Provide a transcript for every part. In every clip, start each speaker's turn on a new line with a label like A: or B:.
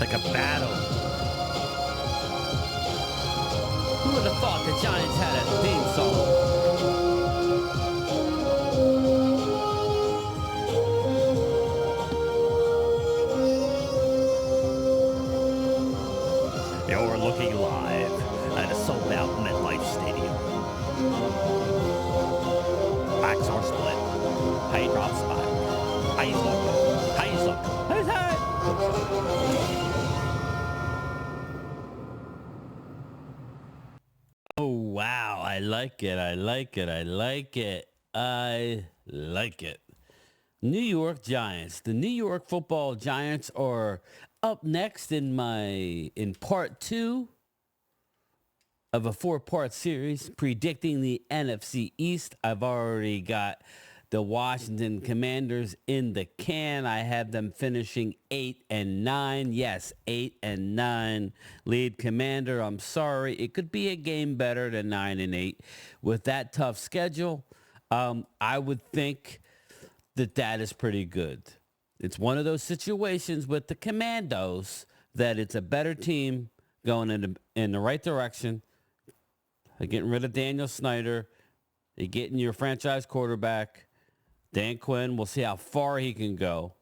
A: like a battle. Who would have thought the Giants had a theme song? You're looking live at a sold-out MetLife Stadium. Backs are split. High drop spot. High look. High look. Oh, wow. I like it. I like it. I like it. I like it. New York Giants. The New York Football Giants are up next in part 2 of a 4-part series predicting the NFC East. I've already got the Washington Commanders in the can. I have them finishing 8-9. Yes, 8-9. Lead Commander. I'm sorry. It could be a game better than 9-8 with that tough schedule. I would think that is pretty good. It's one of those situations with the Commandos that it's a better team going in the right direction. Getting rid of Daniel Snyder. You're getting your franchise quarterback. Dan Quinn, we'll see how far he can go.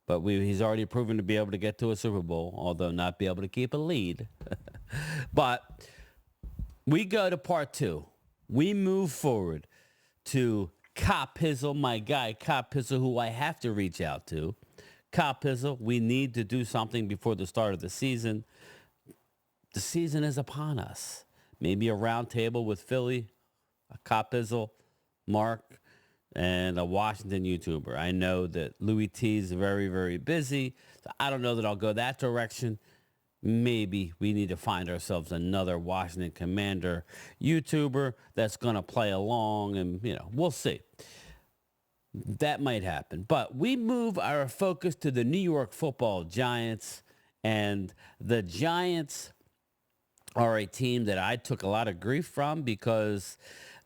A: But he's already proven to be able to get to a Super Bowl, although not be able to keep a lead. But we go to part 2. We move forward to Cop Pizzle, my guy, Cop Pizzle, who I have to reach out to. Cop Pizzle, we need to do something before the start of the season. The season is upon us. Maybe a round table with Philly, a Cop Pizzle, Mark, and a Washington YouTuber. I know that Louis T is very, very busy. So I don't know that I'll go that direction. Maybe we need to find ourselves another Washington Commander YouTuber that's going to play along, and, we'll see. That might happen. But we move our focus to the New York Football Giants, and the Giants are a team that I took a lot of grief from because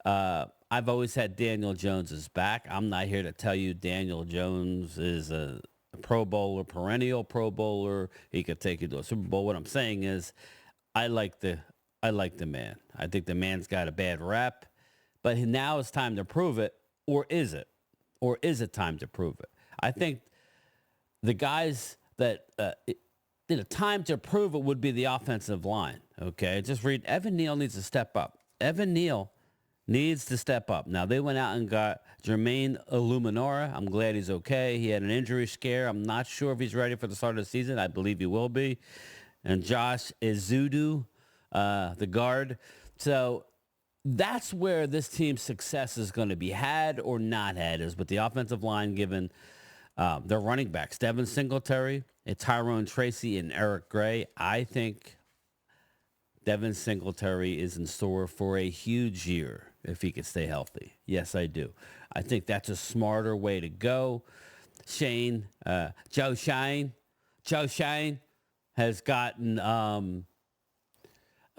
A: I've always had Daniel Jones's back. I'm not here to tell you Daniel Jones is a Pro Bowler, perennial Pro Bowler. He could take you to a Super Bowl. What I'm saying is I like the man. I think the man's got a bad rap, but now it's time to prove it, or is it? Or is it time to prove it? I think the guys that time to prove it would be the offensive line. Okay, just read. Evan Neal needs to step up. Evan Neal needs to step up. Now, they went out and got Jermaine Illuminora. I'm glad he's okay. He had an injury scare. I'm not sure if he's ready for the start of the season. I believe he will be. And Josh Ezeudu, the guard. So that's where this team's success is going to be had or not had, is with the offensive line given their running backs, Devin Singletary, and Tyrone Tracy, and Eric Gray. I think Devin Singletary is in store for a huge year if he could stay healthy. Yes, I do. I think that's a smarter way to go. Joe Shane has gotten a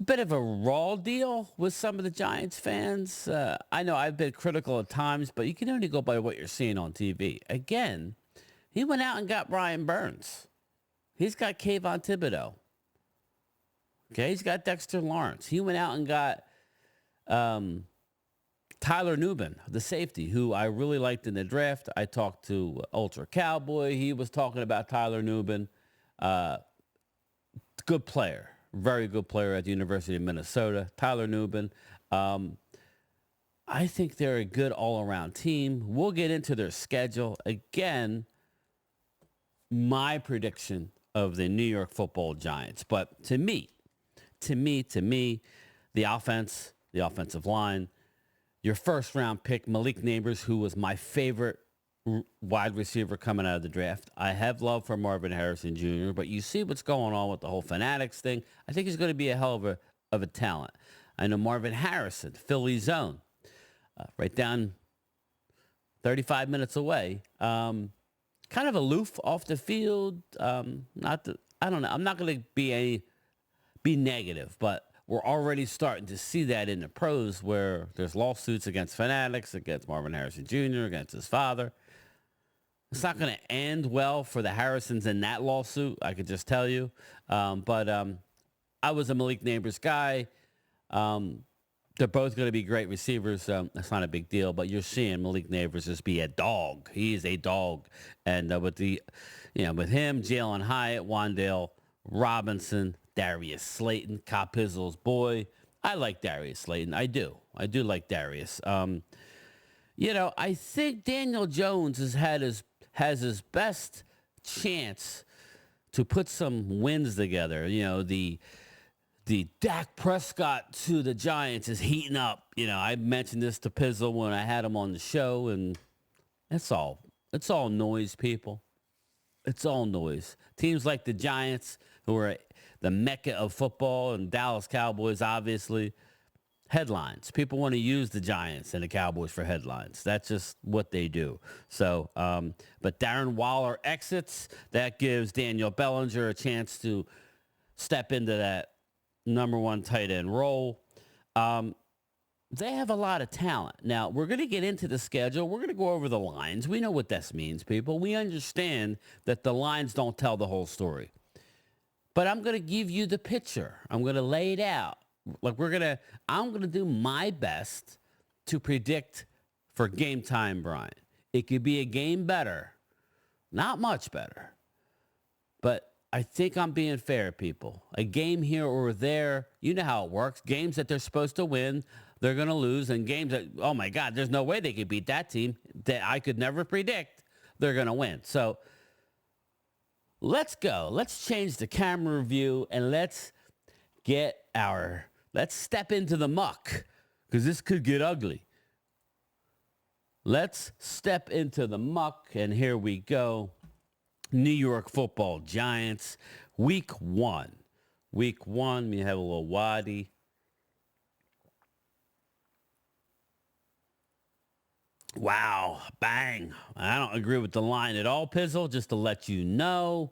A: bit of a raw deal with some of the Giants fans. I know I've been critical at times, but you can only go by what you're seeing on TV. Again, he went out and got Brian Burns. He's got Kayvon Thibodeau. Okay, he's got Dexter Lawrence. He went out and got Tyler Nubin, the safety, who I really liked in the draft. I talked to Ultra Cowboy. He was talking about Tyler Nubin. Good player. Very good player at the University of Minnesota. Tyler Nubin. I think they're a good all-around team. We'll get into their schedule. Again, my prediction of the New York Football Giants. But to me, the offense, the offensive line, your first-round pick, Malik Nabers, who was my favorite wide receiver coming out of the draft. I have love for Marvin Harrison Jr., but you see what's going on with the whole Fanatics thing. I think he's going to be a hell of a talent. I know Marvin Harrison, Philly's own, right down 35 minutes away. Kind of aloof off the field. I don't know. I'm not going to be negative, but we're already starting to see that in the pros where there's lawsuits against Fanatics, against Marvin Harrison Jr., against his father. It's not going to end well for the Harrisons in that lawsuit. I could just tell you. But I was a Malik Neighbors guy. Um, they're both going to be great receivers. That's not a big deal. But you're seeing Malik Neighbors just be a dog. He is a dog. And with him, Jalen Hyatt, Wandale Robinson, Darius Slayton, Cop Pizzle's boy. I like Darius Slayton. I do. I do like Darius. I think Daniel Jones has his best chance to put some wins together. The Dak Prescott to the Giants is heating up. I mentioned this to Pizzle when I had him on the show, and it's all noise, people. It's all noise. Teams like the Giants, who are the mecca of football, and Dallas Cowboys, obviously, headlines. People want to use the Giants and the Cowboys for headlines. That's just what they do. So, but Darren Waller exits. That gives Daniel Bellinger a chance to step into that number one tight end role. They have a lot of talent. Now, we're going to get into the schedule. We're going to go over the lines. We know what this means, people. We understand that the lines don't tell the whole story. But I'm going to give you the picture. I'm going to lay it out. I'm going to do my best to predict for game time, Brian. It could be a game better. Not much better. But I think I'm being fair, people. A game here or there, you know how it works. Games that they're supposed to win, they're going to lose. And games that, oh my God, there's no way they could beat that team that I could never predict, they're going to win. So let's go. Let's change the camera view and let's step into the muck because this could get ugly. Let's step into the muck, and here we go. New York Football Giants, week one. Week one, we have a little wadi. Wow, bang. I don't agree with the line at all, Pizzle, just to let you know.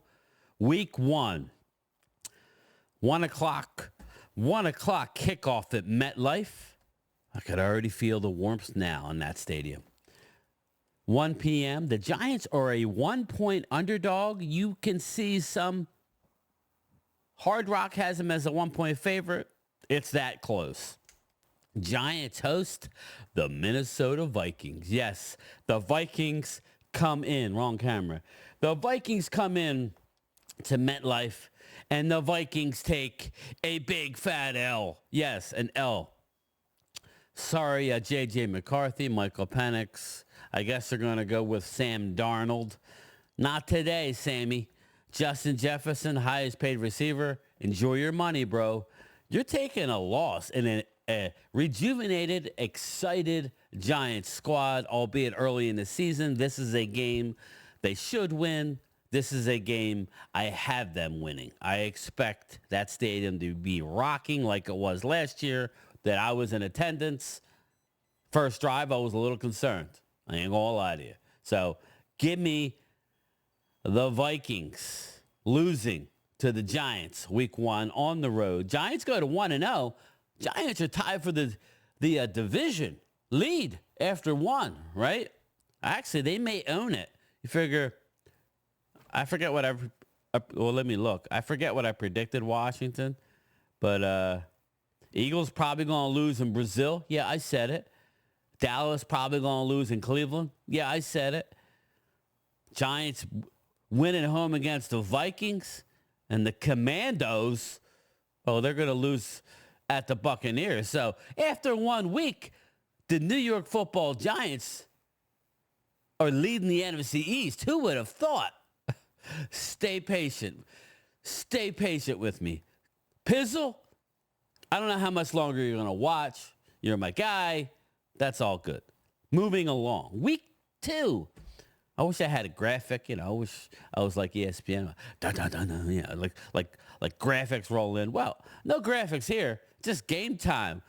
A: Week one, 1 o'clock. 1 o'clock kickoff at MetLife. I could already feel the warmth now in that stadium. 1 p.m. The Giants are a 1-point underdog. You can see some. Hard Rock has them as a 1-point favorite. It's that close. Giants host the Minnesota Vikings. Yes, the Vikings come in. Wrong camera. The Vikings come in to MetLife, and the Vikings take a big fat L. Yes, an L. Sorry, J.J. McCarthy, Michael Penix. I guess they're going to go with Sam Darnold. Not today, Sammy. Justin Jefferson, highest paid receiver. Enjoy your money, bro. You're taking a loss in a rejuvenated, excited Giants squad, albeit early in the season. This is a game they should win. This is a game I have them winning. I expect that stadium to be rocking like it was last year, that I was in attendance. First drive, I was a little concerned. I ain't gonna lie to you. So give me the Vikings losing to the Giants week one on the road. Giants go to 1-0. Giants are tied for the division lead after one, right? Actually, they may own it. You figure, I forget what let me look. I forget what I predicted Washington, but Eagles probably going to lose in Brazil. Yeah, I said it. Dallas probably going to lose in Cleveland. Yeah, I said it. Giants winning home against the Vikings, and the Commandos, they're going to lose at the Buccaneers. So after 1 week, the New York Football Giants are leading the NFC East. Who would have thought? Stay patient. Stay patient with me. Pizzle, I don't know how much longer you're going to watch. You're my guy. That's all good. Moving along. Week 2. I wish I had a graphic. I wish I was like ESPN. Dun, dun, dun, dun, like graphics roll in. Well, no graphics here. Just game time.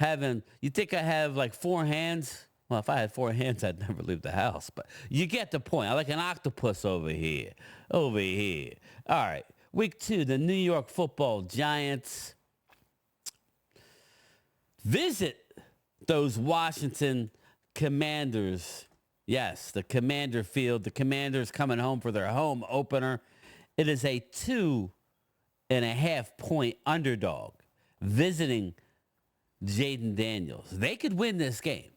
A: You think I have like 4 hands? Well, if I had 4 hands, I'd never leave the house. But you get the point. I like an octopus over here. Over here. All right. Week 2, the New York Football Giants visit those Washington Commanders Yes, the Commander Field. The Commanders coming home for their home opener. It is a 2.5 point underdog visiting Jaden Daniels. They could win this game.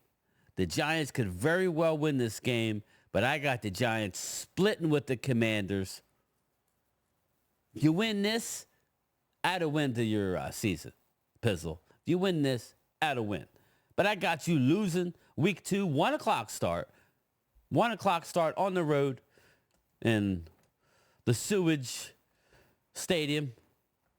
A: The Giants could very well win this game, but I got the Giants splitting with the Commanders. You win this, add a win to your season, Pizzle. If you win this, add a win. But I got you losing week 2, 1 o'clock start. 1 o'clock start on the road in the sewage stadium.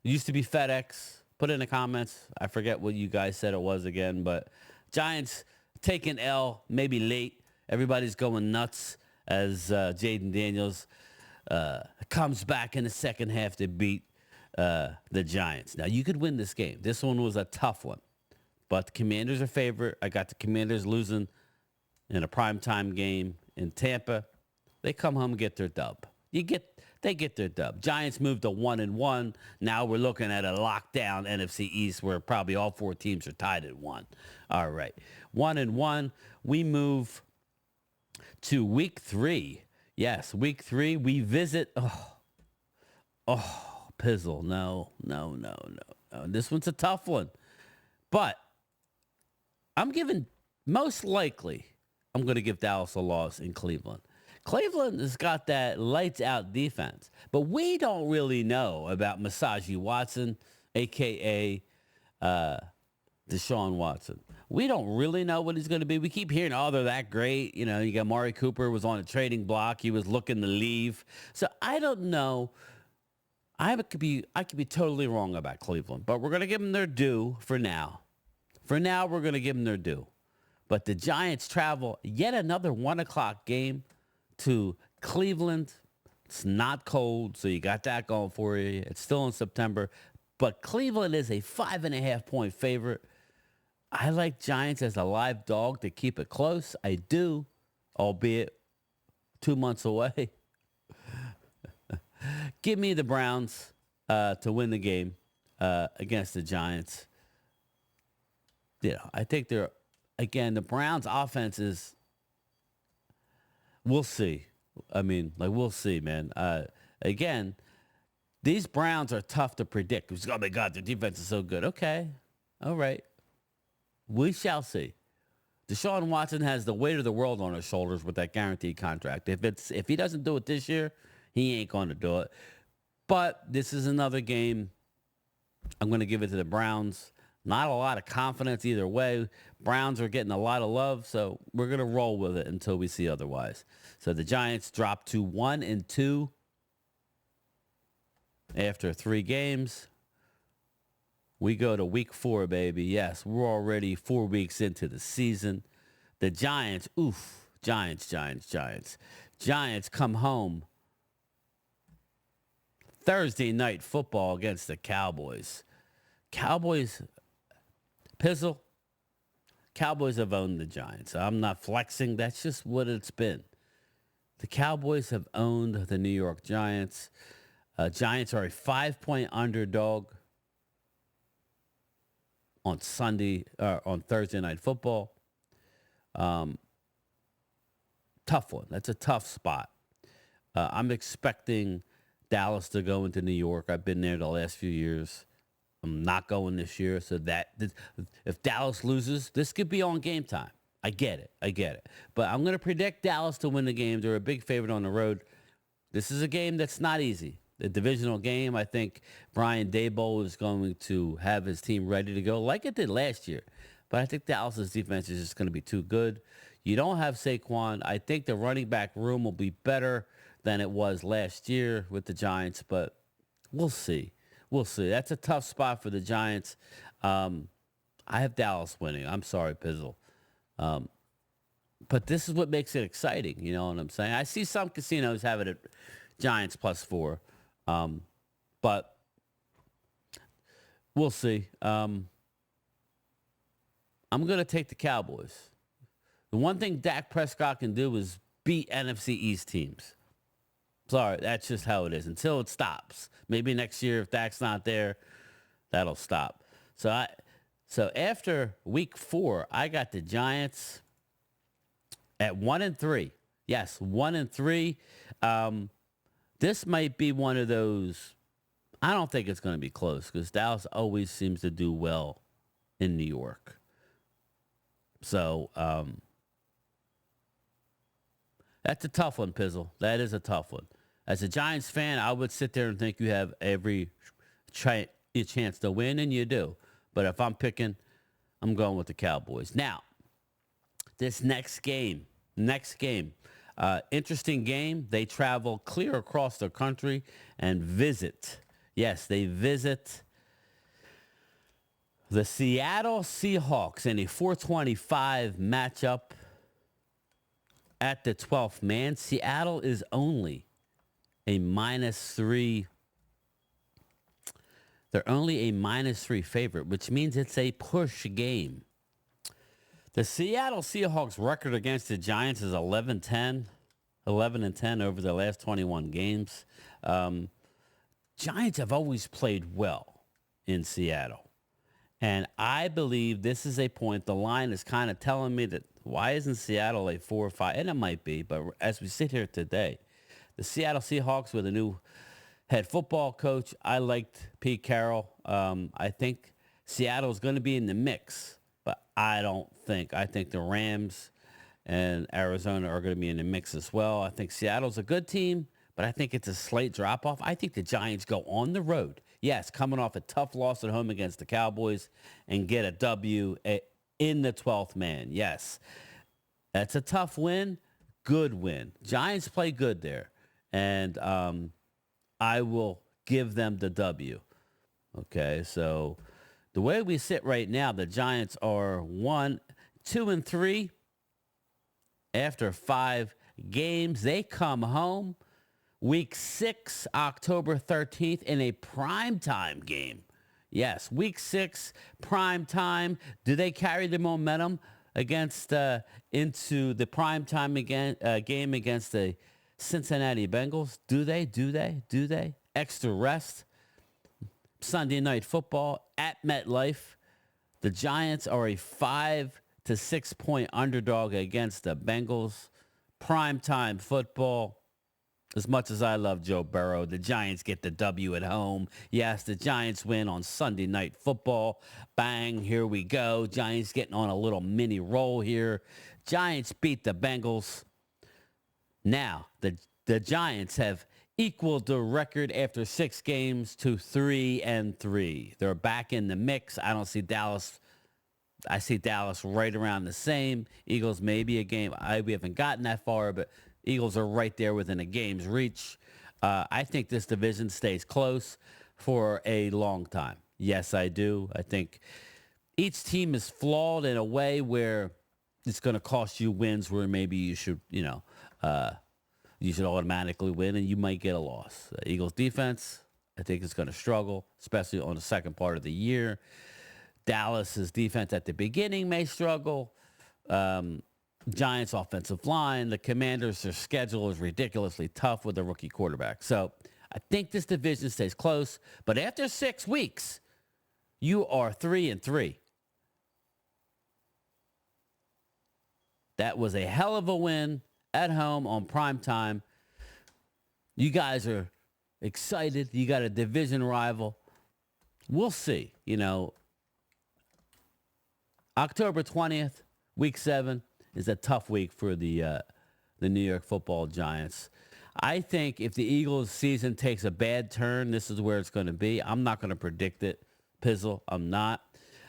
A: It used to be FedEx. Put in the comments. I forget what you guys said it was again, but Giants taking L, maybe late. Everybody's going nuts as Jaden Daniels comes back in the second half to beat the Giants. Now, you could win this game. This one was a tough one, but the Commanders are favorite. I got the Commanders losing in a primetime game in Tampa. They come home and get their dub. They get their dub. Giants moved to 1-1. Now we're looking at a lockdown NFC East where probably all 4 teams are tied at 1. All right. 1-1. We move to week 3. Yes, week 3. We visit. Pizzle. No. This one's a tough one. But I'm most likely, I'm going to give Dallas a loss in Cleveland. Cleveland has got that lights out defense, but we don't really know about Masaji Watson, a.k.a. Deshaun Watson. We don't really know what he's going to be. We keep hearing, they're that great. You know, you got Mari Cooper was on a trading block. He was looking to leave. So I don't know. I could be totally wrong about Cleveland, but we're going to give them their due for now. For now, we're going to give them their due. But the Giants travel yet another 1 o'clock game to Cleveland. It's not cold, so you got that going for you. It's still in September, but Cleveland is a 5.5 point favorite. I like Giants as a live dog to keep it close. I do, albeit 2 months away. Give me the Browns to win the game against the Giants. I think the Browns offense is, we'll see. I mean, we'll see, man. Again, these Browns are tough to predict. Oh, my God, their defense is so good. Okay. All right. We shall see. Deshaun Watson has the weight of the world on his shoulders with that guaranteed contract. If he doesn't do it this year, he ain't going to do it. But this is another game. I'm going to give it to the Browns. Not a lot of confidence either way. Browns are getting a lot of love, so we're going to roll with it until we see otherwise. So the Giants drop to 1-2 after 3 games. We go to week 4, baby. Yes, we're already 4 weeks into the season. The Giants, Giants come home Thursday night football against the Cowboys. Pizzle, Cowboys have owned the Giants. I'm not flexing. That's just what it's been. The Cowboys have owned the New York Giants. Giants are a 5-point underdog on Thursday night football. Tough one. That's a tough spot. I'm expecting Dallas to go into New York. I've been there the last few years. I'm not going this year, so that if Dallas loses, this could be on Game Time. I get it. But I'm going to predict Dallas to win the game. They're a big favorite on the road. This is a game that's not easy. The divisional game, I think Brian Daboll is going to have his team ready to go like it did last year. But I think Dallas's defense is just going to be too good. You don't have Saquon. I think the running back room will be better than it was last year with the Giants, but we'll see. That's a tough spot for the Giants. I have Dallas winning. I'm sorry, Pizzle. But this is what makes it exciting. You know what I'm saying? I see some casinos having it Giants +4. But we'll see. I'm going to take the Cowboys. The one thing Dak Prescott can do is beat NFC East teams. Sorry, that's just how it is until it stops. Maybe next year, if Dak's not there, that'll stop. So after week 4, I got the Giants at 1-3. Yes, 1-3. Um, this might be one of those. I don't think it's going to be close because Dallas always seems to do well in New York. So that's a tough one, Pizzle. That is a tough one. As a Giants fan, I would sit there and think you have every chance to win, and you do. But if I'm picking, I'm going with the Cowboys. Now, this next game, interesting game. They travel clear across the country and visit. Yes, they visit the Seattle Seahawks in a 425 matchup at the 12th man. Seattle is only a -3. They're only a -3 favorite, which means it's a push game. The Seattle Seahawks record against the Giants is 11-10, 11-10 over the last 21 games. Giants have always played well in Seattle. And I believe this is a point. The line is kind of telling me that why isn't Seattle a 4 or 5? And it might be, but as we sit here today, the Seattle Seahawks with a new head football coach. I liked Pete Carroll. I think Seattle is going to be in the mix, but I don't think. I think the Rams and Arizona are going to be in the mix as well. I think Seattle's a good team, but I think it's a slight drop-off. I think the Giants go on the road. Yes, coming off a tough loss at home against the Cowboys and get a W in the 12th man. Yes, that's a tough win, good win. Giants play good there, and I will give them the W. Okay, so the way we sit right now, the Giants are 2-3 after 5 games. They come home week 6, October 13th, in a primetime game. Yes, week 6, primetime. Do they carry the momentum against into the primetime game against the Cincinnati Bengals? Do they? Extra rest. Sunday night football at MetLife. The Giants are a 5 to 6 point underdog against the Bengals. Primetime football. As much as I love Joe Burrow, the Giants get the W at home. Yes, the Giants win on Sunday night football. Bang, here we go. Giants getting on a little mini roll here. Giants beat the Bengals. Now, the Giants have equaled the record after 6 games to 3-3. They're back in the mix. I don't see Dallas. I see Dallas right around the same. Eagles maybe a game. We haven't gotten that far, but Eagles are right there within a game's reach. I think this division stays close for a long time. Yes, I do. I think each team is flawed in a way where it's going to cost you wins where maybe you should, you should automatically win and you might get a loss. The Eagles defense, I think, is going to struggle, especially on the second part of the year. Dallas's defense at the beginning may struggle. Giants offensive line. The Commanders, their schedule is ridiculously tough with a rookie quarterback. So I think this division stays close. But after 6 weeks, you are 3-3. That was a hell of a win at home on prime time. You guys are excited. You got a division rival. We'll see. October 20th, week 7, is a tough week for the New York Football Giants. I think if the Eagles' season takes a bad turn, this is where it's going to be. I'm not going to predict it, Pizzle. I'm not.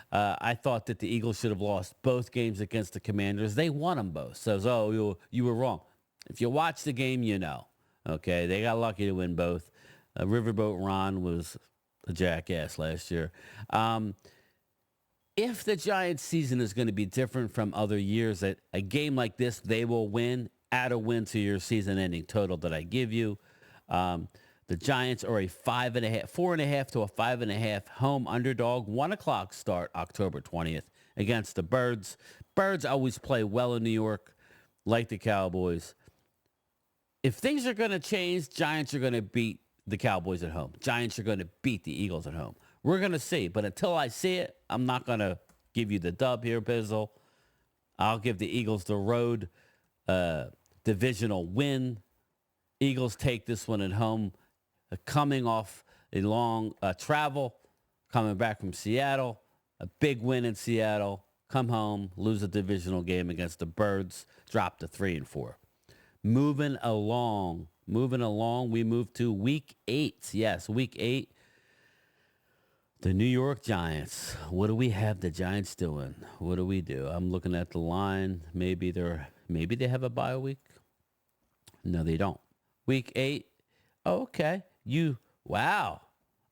A: I thought that the Eagles should have lost both games against the Commanders. They won them both. So, you were wrong. If you watch the game, you know. Okay, they got lucky to win both. Riverboat Ron was a jackass last year. If the Giants' season is going to be different from other years, at a game like this, they will win. Add a win to your season-ending total that I give you. The Giants are a 4.5 to a 5.5 home underdog. 1:00 start October 20th against the Birds. Birds always play well in New York, like the Cowboys. If things are going to change, Giants are going to beat the Cowboys at home. Giants are going to beat the Eagles at home. We're going to see. But until I see it, I'm not going to give you the dub here, Bizzle. I'll give the Eagles the road divisional win. Eagles take this one at home, coming off a long travel, coming back from Seattle, a big win in Seattle, come home, lose a divisional game against the Birds, drop to 3-4. Moving along, we move to week 8. Yes, week 8. The New York Giants. What do we have the Giants doing? What do we do? I'm looking at the line. Maybe they have a bye week. No, they don't. Week 8. Oh, okay. Wow.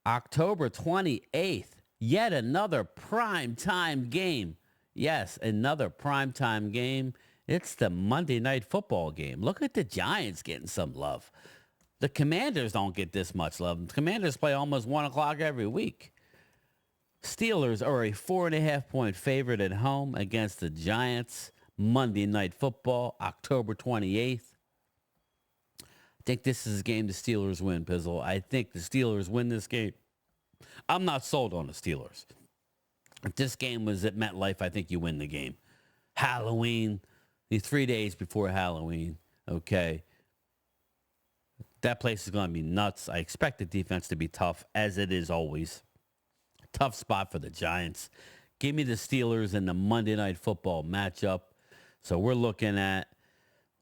A: October 28th. Yet another prime time game. Yes, another prime time game. It's the Monday Night Football game. Look at the Giants getting some love. The Commanders don't get this much love. The Commanders play almost 1 o'clock every week. Steelers are a 4.5-point favorite at home against the Giants. Monday Night Football, October 28th. I think this is a game the Steelers win, Pizzle. I think the Steelers win this game. I'm not sold on the Steelers. If this game was at MetLife, I think you win the game. Halloween, the 3 days before Halloween, okay. That place is going to be nuts. I expect the defense to be tough, as it is always. Tough spot for the Giants. Give me the Steelers in the Monday Night Football matchup. So we're looking at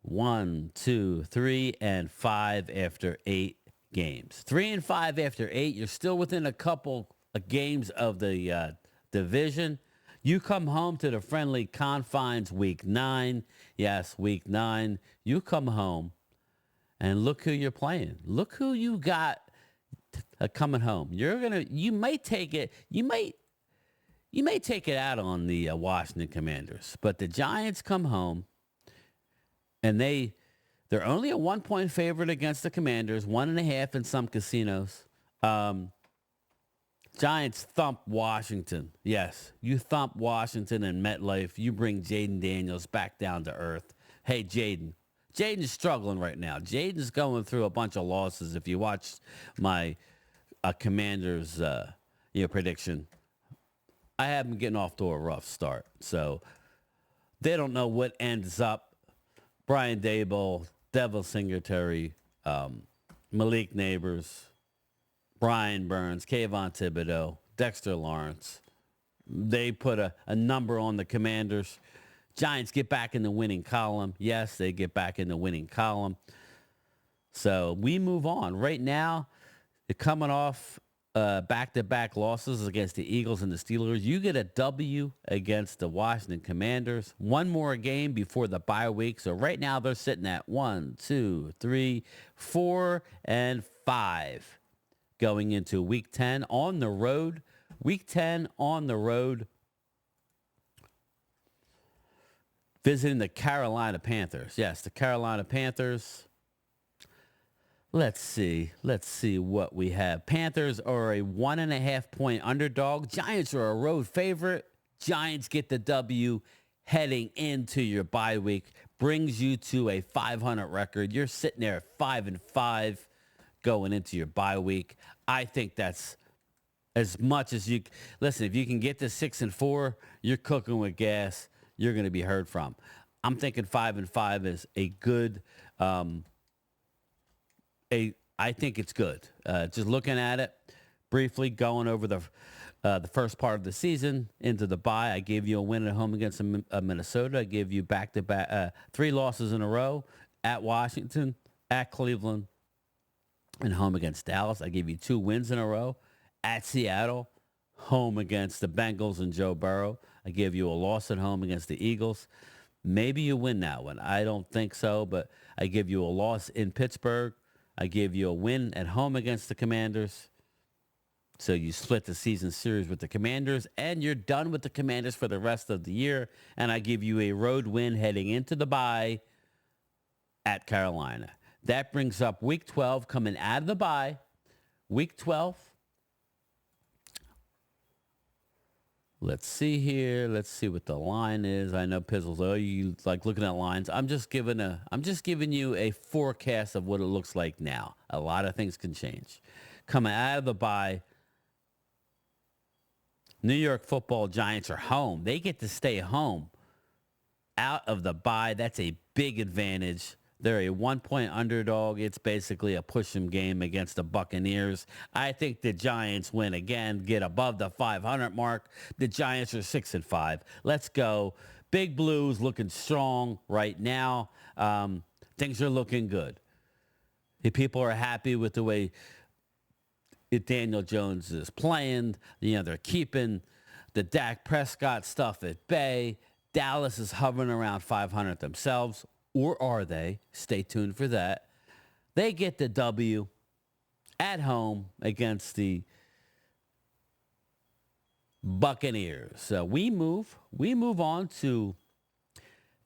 A: 1, 2, 3, and 5 after 8 games. 3 and 5 after 8. You're still within a couple of games of the division. You come home to the friendly confines week 9. Yes, week 9. You come home and look who you're playing. Look who you got coming home. You might take it out on the Washington Commanders, but the Giants come home and they're only a 1-point favorite against the Commanders, 1.5 in some casinos. Giants thump Washington. Yes, you thump Washington and MetLife. You bring Jaden Daniels back down to earth. Hey, Jaden. Jaden's struggling right now. Jaden's going through a bunch of losses. If you watch my Commanders prediction, I have them getting off to a rough start. So they don't know what ends up. Brian Daboll, Devil Singletary, Malik Neighbors, Brian Burns, Kayvon Thibodeau, Dexter Lawrence. They put a number on the Commanders. Giants get back in the winning column. Yes, they get back in the winning column. So we move on. Right now, they're coming off back-to-back losses against the Eagles and the Steelers. You get a W against the Washington Commanders. One more game before the bye week. So right now, they're sitting at 1, 2, 3, 4, and 5 going into Week 10 on the road. Week 10 on the road, visiting the Carolina Panthers. Yes, the Carolina Panthers. Let's see what we have. Panthers are a 1.5-point underdog. Giants are a road favorite. Giants get the W heading into your bye week. Brings you to a 500 record. You're sitting there at 5-5 going into your bye week. I think that's as much as you listen. If you can get to 6-4, you're cooking with gas. You're going to be heard from. I'm thinking 5-5 is a good. I think it's good. Just looking at it briefly, going over the first part of the season into the bye. I gave you a win at home against Minnesota. I gave you back-to-back 3 losses in a row at Washington, at Cleveland, and home against Dallas. I gave you 2 wins in a row at Seattle, home against the Bengals and Joe Burrow. I gave you a loss at home against the Eagles. Maybe you win that one. I don't think so, but I give you a loss in Pittsburgh. I gave you a win at home against the Commanders. So you split the season series with the Commanders, and you're done with the Commanders for the rest of the year. And I give you a road win heading into the bye at Carolina. That brings up Week 12 coming out of the bye. Week 12. Let's see here. Let's see what the line is. I know Pizzles. Oh, you like looking at lines. I'm just giving you a forecast of what it looks like now. A lot of things can change. Coming out of the bye, New York Football Giants are home. They get to stay home out of the bye. That's a big advantage. They're a 1 point underdog. It's basically a push 'em game against the Buccaneers. I think the Giants win again, get above the 500 mark. The Giants are 6-5. Let's go. Big Blues looking strong right now. Things are looking good. The people are happy with the way Daniel Jones is playing. They're keeping the Dak Prescott stuff at bay. Dallas is hovering around 500 themselves, or are they? Stay tuned for that. They get the W at home against the Buccaneers. So we move on to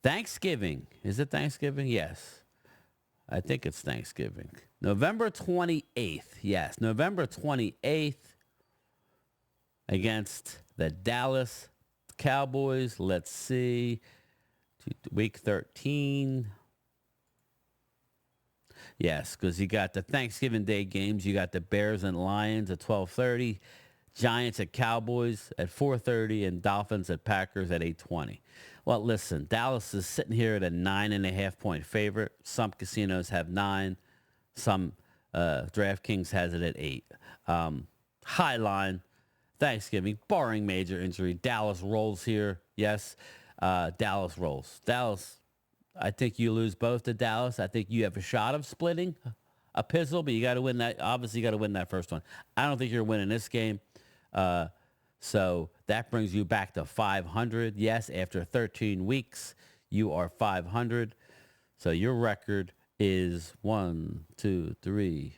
A: Thanksgiving. Is it Thanksgiving? Yes. I think it's Thanksgiving. November 28th. Yes, November 28th against the Dallas Cowboys. Let's see. Week 13. Yes, because you got the Thanksgiving Day games. You got the Bears and Lions at 12:30, Giants at Cowboys at 4:30, and Dolphins at Packers at 8:20. Well, listen, Dallas is sitting here at a 9.5 point favorite. Some casinos have 9. Some DraftKings has it at 8. High line, Thanksgiving, barring major injury. Dallas rolls here. Yes, Dallas rolls. Dallas, I think you lose both to Dallas. I think you have a shot of splitting a pizzle, but you got to win that. Obviously, you got to win that first one. I don't think you're winning this game. So that brings you back to 500. Yes, after 13 weeks, you are 500. So your record is 1, 2, 3,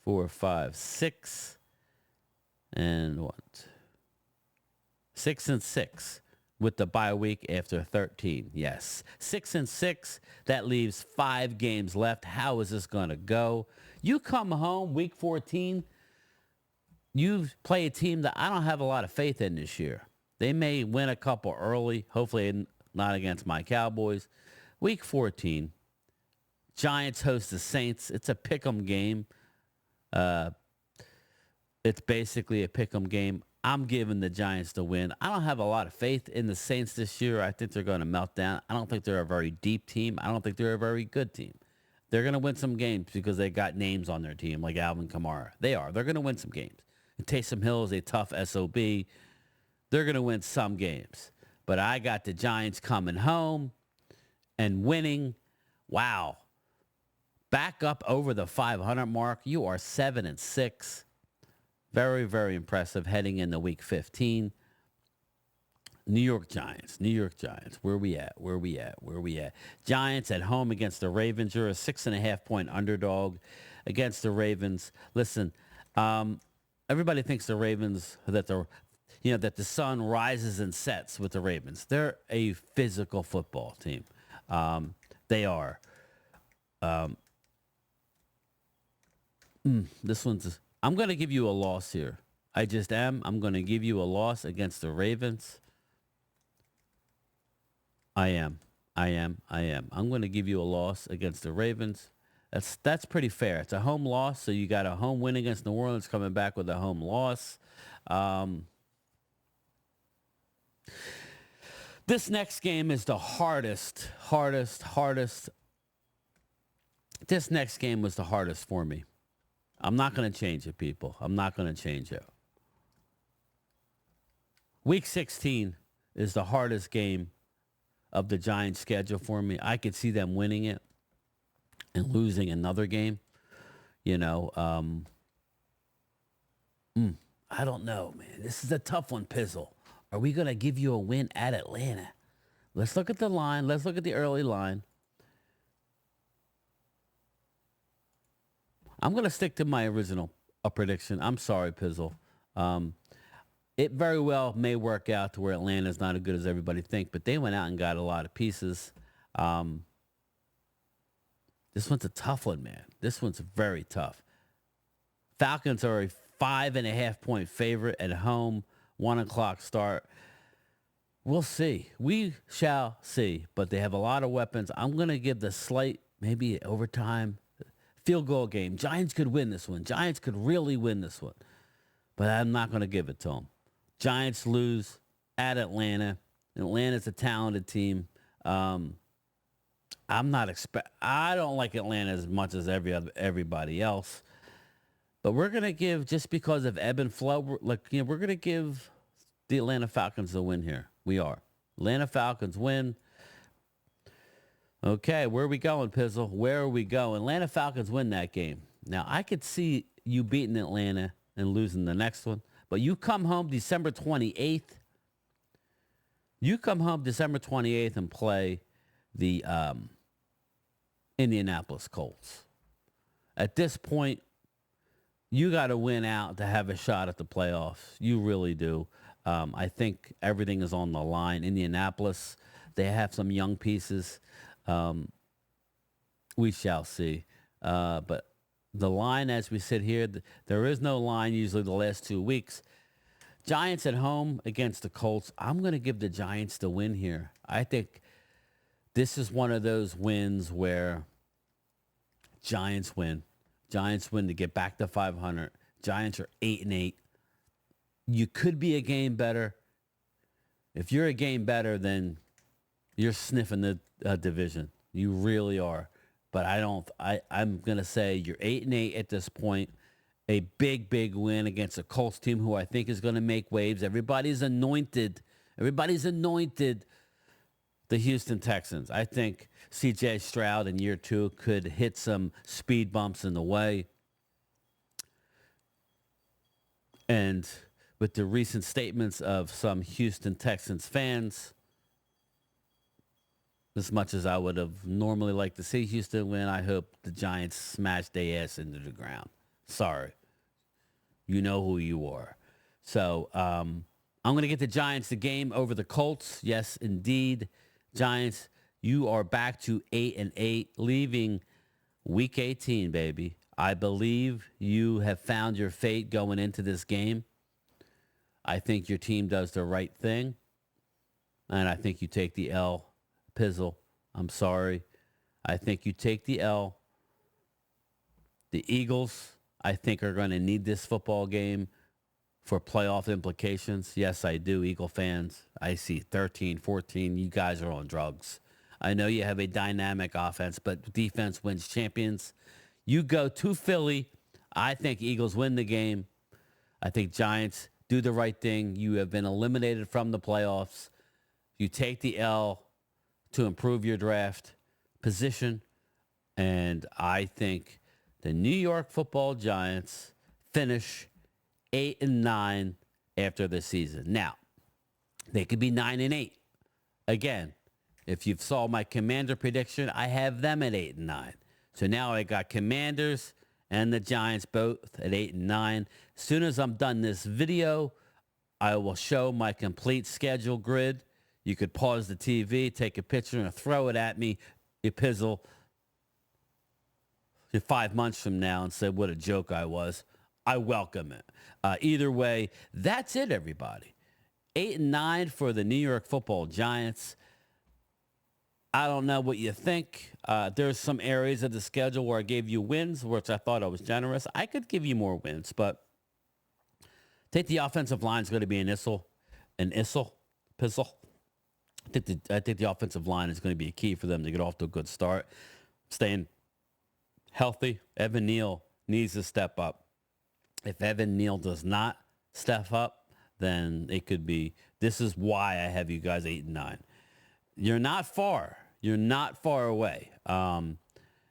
A: 4, 5, 6, and 6 and 6 with the bye week after 13. Yes, 6 and 6. That leaves 5 games left. How is this going to go? You come home week 14. You play a team that I don't have a lot of faith in this year. They may win a couple early, hopefully not against my Cowboys. Week 14, Giants host the Saints. It's a pick'em game. It's basically a pick'em game. I'm giving the Giants the win. I don't have a lot of faith in the Saints this year. I think they're going to melt down. I don't think they're a very deep team. I don't think they're a very good team. They're going to win some games because they got names on their team like Alvin Kamara. They are. They're going to win some games. And Taysom Hill is a tough SOB. They're going to win some games. But I got the Giants coming home and winning. Wow. Back up over the 500 mark. You are 7 and 6. Very, very impressive heading into week 15. New York Giants. Where we at? Giants at home against the Ravens. You're a 6.5 point underdog against the Ravens. Listen, everybody thinks the Ravens, that the sun rises and sets with the Ravens. They're a physical football team. They are. I'm going to give you a loss here. I just am. I'm going to give you a loss against the Ravens. I am. I'm going to give you a loss against the Ravens. That's pretty fair. It's a home loss, so you got a home win against New Orleans coming back with a home loss. This next game is the hardest. This next game was the hardest for me. I'm not going to change it, people. I'm not going to change it. Week 16 is the hardest game of the Giants' schedule for me. I could see them winning it and losing another game. I don't know, man. This is a tough one, Pizzle. Are we going to give you a win at Atlanta? Let's look at the line. Let's look at the early line. I'm going to stick to my original prediction. I'm sorry, Pizzle. It very well may work out to where Atlanta's not as good as everybody think, but they went out and got a lot of pieces. This one's a tough one, man. This one's very tough. Falcons are a 5.5 point favorite at home, 1:00 start. We'll see. We shall see, but they have a lot of weapons. I'm going to give the slight, maybe overtime, field goal game. Giants could win this one. Giants could really win this one. But I'm not going to give it to them. Giants lose at Atlanta. Atlanta's a talented team. Um, I don't like Atlanta as much as everybody else, but we're gonna give just because of ebb and flow. We're gonna give the Atlanta Falcons the win here. We are. Atlanta Falcons win. Okay, where are we going, Pizzle? Where are we going? Atlanta Falcons win that game. Now, I could see you beating Atlanta and losing the next one, but you come home December 28th. You come home December 28th and play the Indianapolis Colts. At this point, you got to win out to have a shot at the playoffs. You really do. I think everything is on the line. Indianapolis, they have some young pieces. We shall see. But the line as we sit here, there is no line usually the last 2 weeks. Giants at home against the Colts. I'm going to give the Giants the win here. I think this is one of those wins where Giants win. Giants win to get back to 500. Giants are 8-8. You could be a game better. If you're a game better, then you're sniffing the division. You really are. But I'm going to say you're 8-8 at this point. A big win against a Colts team who I think is going to make waves. Everybody's anointed the Houston Texans. I think C.J. Stroud in year 2 could hit some speed bumps in the way. And with the recent statements of some Houston Texans fans, as much as I would have normally liked to see Houston win, I hope the Giants smash their ass into the ground. Sorry. You know who you are. So I'm going to get the Giants the game over the Colts. Yes, indeed. Giants, you are back to 8-8, leaving week 18, baby. I believe you have found your fate going into this game. I think your team does the right thing. And I think you take the L. Pizzle, I'm sorry. I think you take the L. The Eagles, I think, are going to need this football game for playoff implications. Yes, I do, Eagle fans. I see 13, 14. You guys are on drugs. I know you have a dynamic offense, but defense wins champions. You go to Philly. I think Eagles win the game. I think Giants do the right thing. You have been eliminated from the playoffs. You take the L to improve your draft position. And I think the New York Football Giants finish 8-9 after the season. Now, they could be 9-8. Again, if you saw my Commander prediction, I have them at 8-9. So now I got Commanders and the Giants both at 8-9. As soon as I'm done this video, I will show my complete schedule grid. You could pause the TV, take a picture, and throw it at me, you pizzle, 5 months from now and say what a joke I was. I welcome it. Either way, that's it, everybody. 8-9 for the New York Football Giants. I don't know what you think. There's some areas of the schedule where I gave you wins, which I thought I was generous. I could give you more wins, but I think the offensive line is going to be an pizzle. I think the offensive line is going to be a key for them to get off to a good start. Staying healthy. Evan Neal needs to step up. If Evan Neal does not step up, then it could be, this is why I have you guys 8-9. You're not far. You're not far away.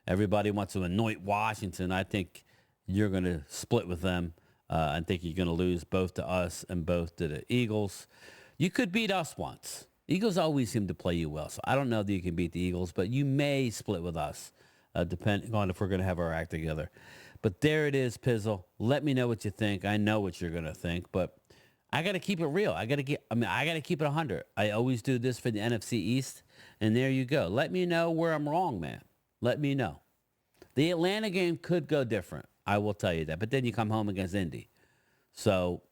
A: Everybody wants to anoint Washington. I think you're going to split with them. I think you're going to lose both to us and both to the Eagles. You could beat us once. Eagles always seem to play you well, so I don't know that you can beat the Eagles, but you may split with us, depending on if we're going to have our act together. But there it is, Pizzle. Let me know what you think. I know what you're going to think, but I got to keep it real. I got to keep it 100. I always do this for the NFC East, and there you go. Let me know where I'm wrong, man. Let me know. The Atlanta game could go different. I will tell you that. But then you come home against Indy. So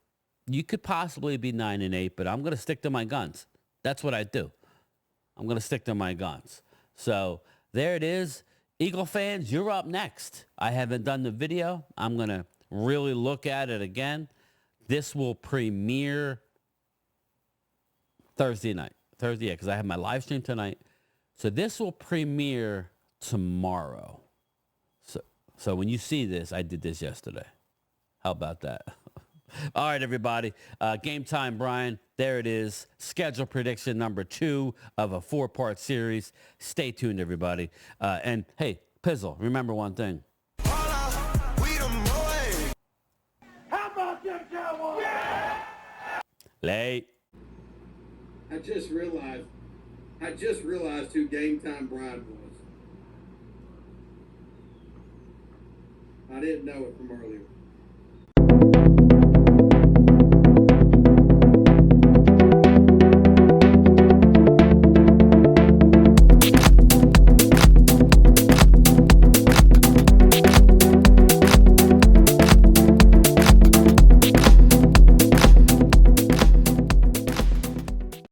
A: you could possibly be 9-8, but I'm going to stick to my guns. That's what I do. I'm going to stick to my guns. So there it is. Eagle fans, you're up next. I haven't done the video. I'm going to really look at it again. This will premiere Thursday night. Because I have my live stream tonight. So this will premiere tomorrow. So when you see this, I did this yesterday. How about that? All right, everybody. Game time, Brian. There it is. Schedule prediction number 2 of a 4-part series. Stay tuned, everybody. And hey, Pizzle, remember one thing.
B: How about them Cowboys? Yeah!
A: Late.
C: I just realized who Game Time Brian was. I didn't know it from earlier.